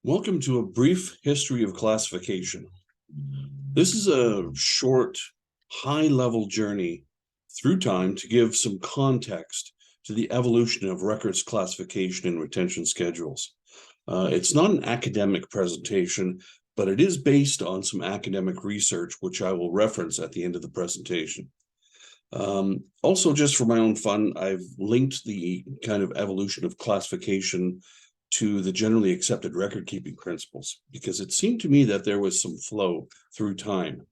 Welcome to a brief history of classification. This is a short, high-level journey through time to give some context to the evolution of records classification and retention schedules. It's not an academic presentation, but it is based on some academic research, which I will reference at the end of the presentation. Also, just for my own fun, I've linked the kind of evolution of classification to the generally accepted record-keeping principles, because it seemed to me that there was some flow through time.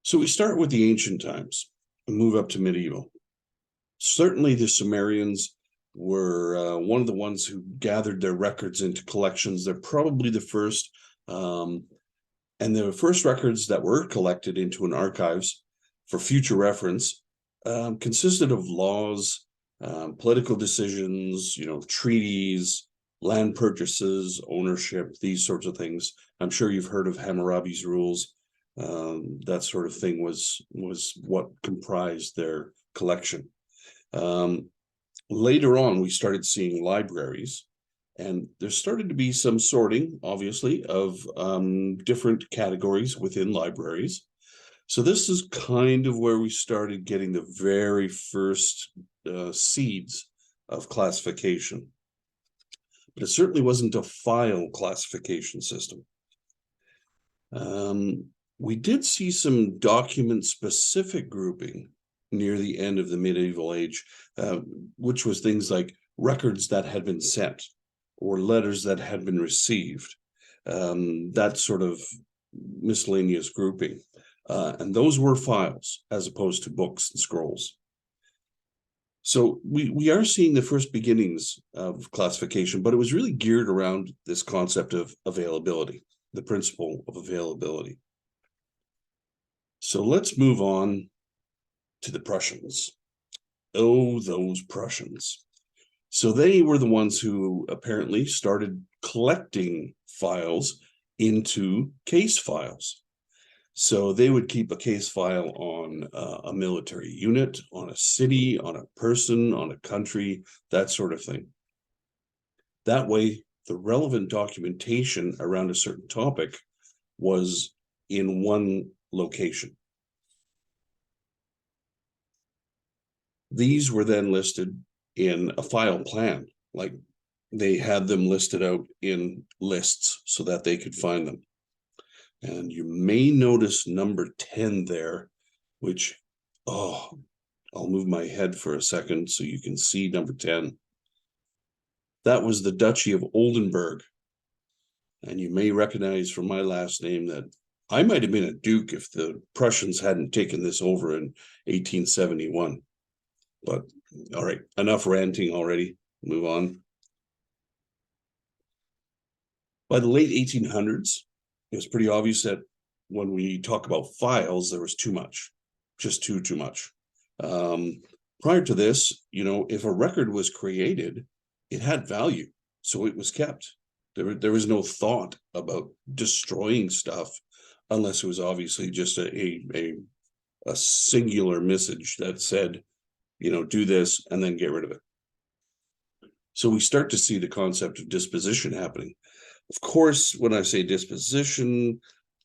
So we start with the ancient times and move up to medieval. Certainly the Sumerians were one of the ones who gathered their records into collections. They're probably the first, and the first records that were collected into an archives for future reference consisted of laws, political decisions, treaties, land purchases, ownership, these sorts of things. I'm sure you've heard of Hammurabi's rules. That sort of thing was what comprised their collection. Later on, we started seeing libraries, and there started to be some sorting, obviously, of different categories within libraries. So this is kind of where we started getting the very first seeds of classification. But it certainly wasn't a file classification system. We did see some document-specific grouping near the end of the medieval age, which was things like records that had been sent or letters that had been received, that sort of miscellaneous grouping. And those were files as opposed to books and scrolls. So we are seeing the first beginnings of classification, but it was really geared around this concept of availability, the principle of availability. So let's move on to the Prussians. Oh, those Prussians. So they were the ones who apparently started collecting files into case files. So they would keep a case file on a military unit, on a city, on a person, on a country, that sort of thing. That way, the relevant documentation around a certain topic was in one location. These were then listed in a file plan, like they had them listed out in lists so that they could find them. And you may notice number 10 there, which, I'll move my head for a second so you can see number 10. That was the Duchy of Oldenburg. And you may recognize from my last name that I might have been a duke if the Prussians hadn't taken this over in 1871. But all right, enough ranting already. Move on. By the late 1800s, it was pretty obvious that when we talk about files, there was too much, just too much. Prior to this, if a record was created, it had value, so it was kept. There was no thought about destroying stuff unless it was obviously just a singular message that said, do this and then get rid of it. So we start to see the concept of disposition happening. Of course, when I say disposition,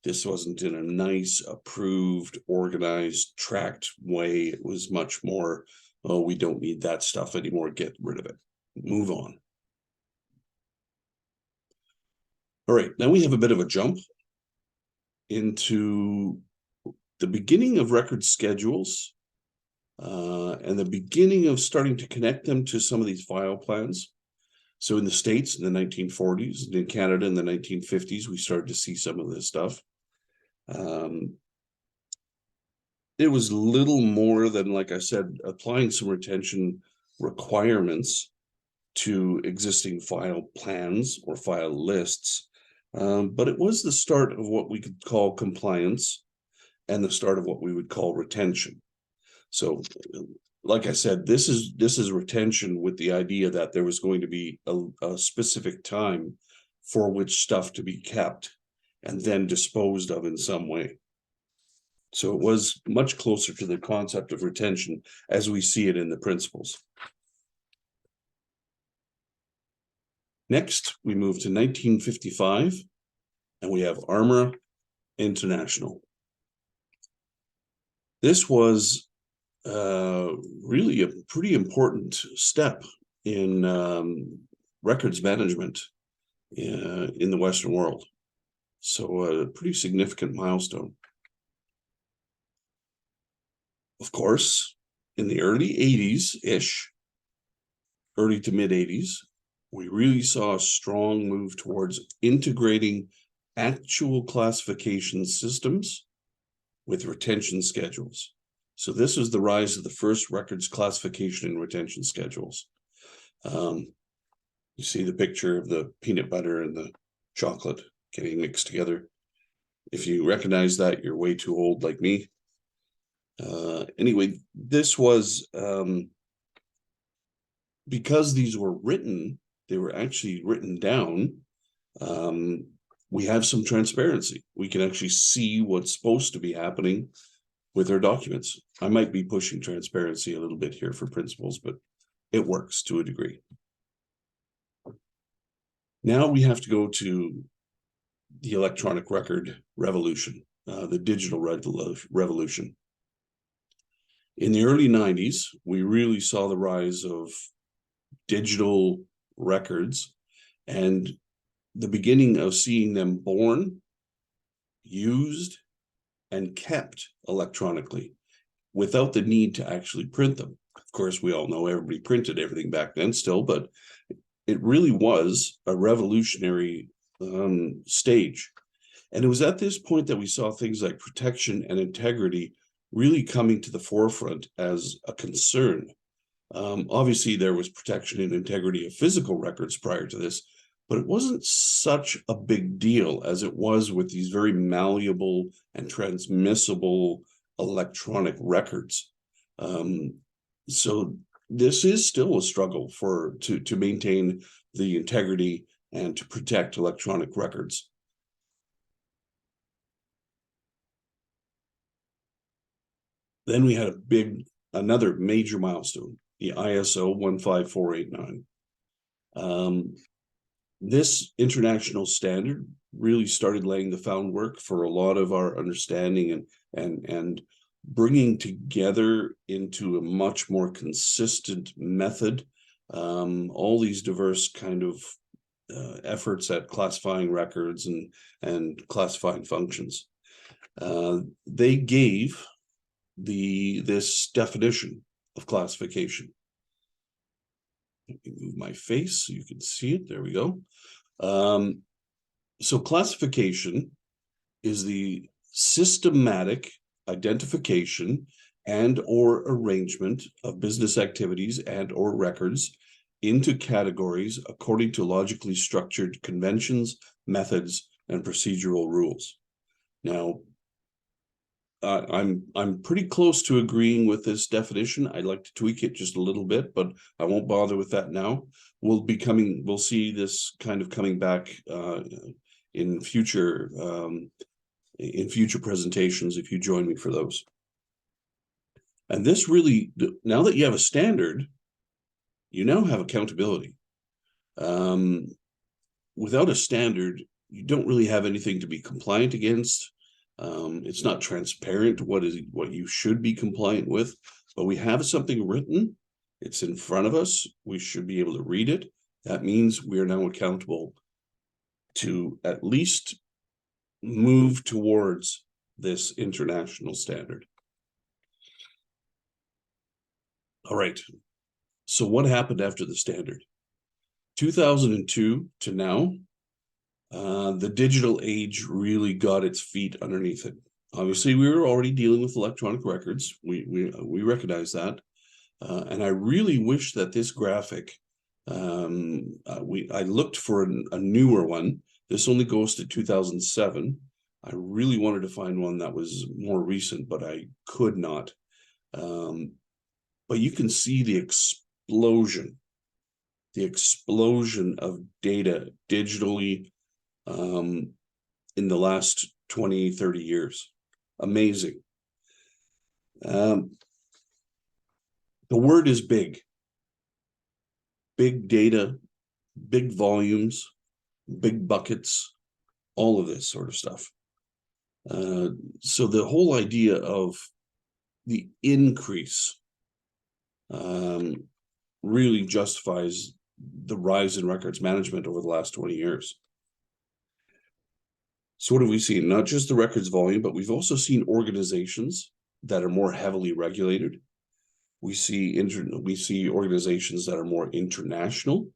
this wasn't in a nice, approved, organized, tracked way. It was much more, oh, we don't need that stuff anymore. Get rid of it. Move on. All right, now we have a bit of a jump into the beginning of record schedules and the beginning of starting to connect them to some of these file plans. So in the States in the 1940s, and in Canada in the 1950s, we started to see some of this stuff. It was little more than, like I said, applying some retention requirements to existing file plans or file lists. But it was the start of what we could call compliance and the start of what we would call retention. So like I said, this is retention with the idea that there was going to be a specific time for which stuff to be kept and then disposed of in some way. So it was much closer to the concept of retention as we see it in the principles. Next, we move to 1955, and we have Armor International. This was really a pretty important step in records management in the Western world. So a pretty significant milestone. Of course, in the early 80s-ish, early to mid 80s, we really saw a strong move towards integrating actual classification systems with retention schedules. So this was the rise of the first records classification and retention schedules. You see the picture of the peanut butter and the chocolate getting mixed together. If you recognize that, you're way too old like me. Anyway, this was because these were written, they were actually written down. We have some transparency. We can actually see what's supposed to be happening with our documents. I might be pushing transparency a little bit here for principles, but it works to a degree. Now we have to go to the electronic record revolution, the digital revolution. In the early 90s, we really saw the rise of digital records and the beginning of seeing them born, used, and kept electronically without the need to actually print them. Of course, we all know everybody printed everything back then still, but it really was a revolutionary stage. And it was at this point that we saw things like protection and integrity really coming to the forefront as a concern. Obviously, there was protection and integrity of physical records prior to this, but it wasn't such a big deal as it was with these very malleable and transmissible electronic records. So this is still a struggle to maintain the integrity and to protect electronic records. Then we had another major milestone, the ISO 15489. This international standard really started laying the groundwork for a lot of our understanding and bringing together into a much more consistent method all these diverse kind of efforts at classifying records and classifying functions. They gave this definition of classification. Let me move my face so you can see it. There we go. So classification is the systematic identification and or arrangement of business activities and or records into categories according to logically structured conventions, methods, and procedural rules. Now, I'm pretty close to agreeing with this definition. I'd like to tweak it just a little bit, but I won't bother with that now. We'll see this kind of coming back in future presentations if you join me for those. And this really, now that you have a standard, you now have accountability. Without a standard, you don't really have anything to be compliant against. It's not transparent what you should be compliant with, but we have something written. It's in front of us. We should be able to read it. That means we are now accountable to at least move towards this international standard. All right. So what happened after the standard? 2002 to now, the digital age really got its feet underneath it. Obviously, we were already dealing with electronic records. We recognize that. And I really wish that this graphic, I looked for a newer one. This only goes to 2007. I really wanted to find one that was more recent, but I could not. But you can see the explosion of data digitally in the last 20, 30 years. Amazing. The word is big. Big data, big volumes, big buckets, all of this sort of stuff. So the whole idea of the increase really justifies the rise in records management over the last 20 years. So what have we seen? Not just the records volume, but we've also seen organizations that are more heavily regulated. We see organizations that are more international.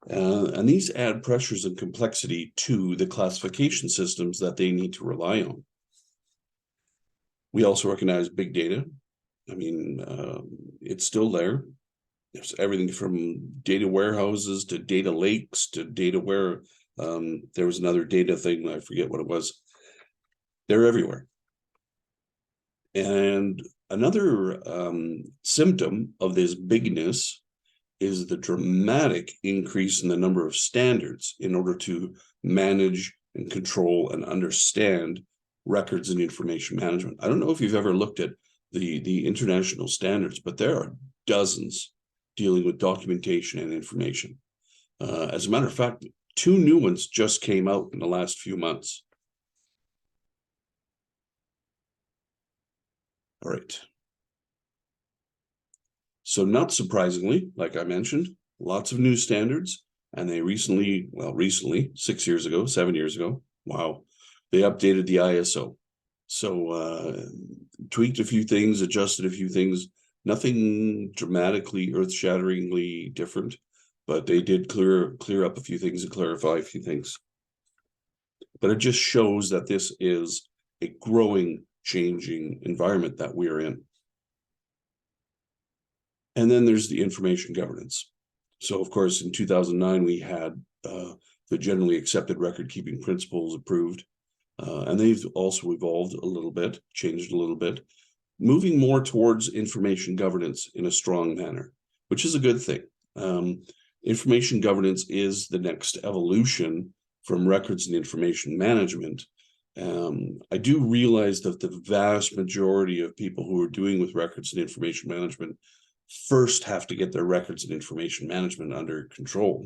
And these add pressures and complexity to the classification systems that they need to rely on. We also recognize big data. I mean, it's still there. There's everything from data warehouses to data lakes to data where there was another data thing, I forget what it was. They're everywhere. And another symptom of this bigness is the dramatic increase in the number of standards in order to manage and control and understand records and information management. I don't know if you've ever looked at the international standards, but there are dozens dealing with documentation and information. As a matter of fact, 2 new ones just came out in the last few months. All right. So not surprisingly, like I mentioned, lots of new standards, and they recently, 6 years ago, 7 years ago, wow, they updated the ISO. So tweaked a few things, adjusted a few things, nothing dramatically earth-shatteringly different, but they did clear up a few things and clarify a few things. But it just shows that this is a growing, changing environment that we're in. And then there's the information governance. So, of course, in 2009, we had the generally accepted record keeping principles approved. And they've also evolved a little bit, changed a little bit, moving more towards information governance in a strong manner, which is a good thing. Information governance is the next evolution from records and information management. I do realize that the vast majority of people who are doing with records and information management first have to get their records and information management under control.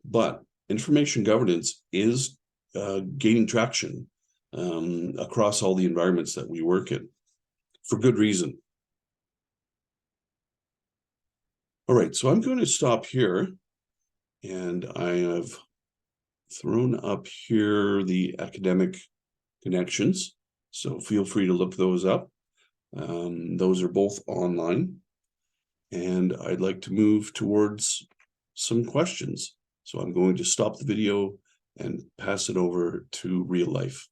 But information governance is gaining traction across all the environments that we work in for good reason. All right, so I'm going to stop here, and I have thrown up here the academic connections, so feel free to look those up. Those are both online, and I'd like to move towards some questions. So I'm going to stop the video and pass it over to real life.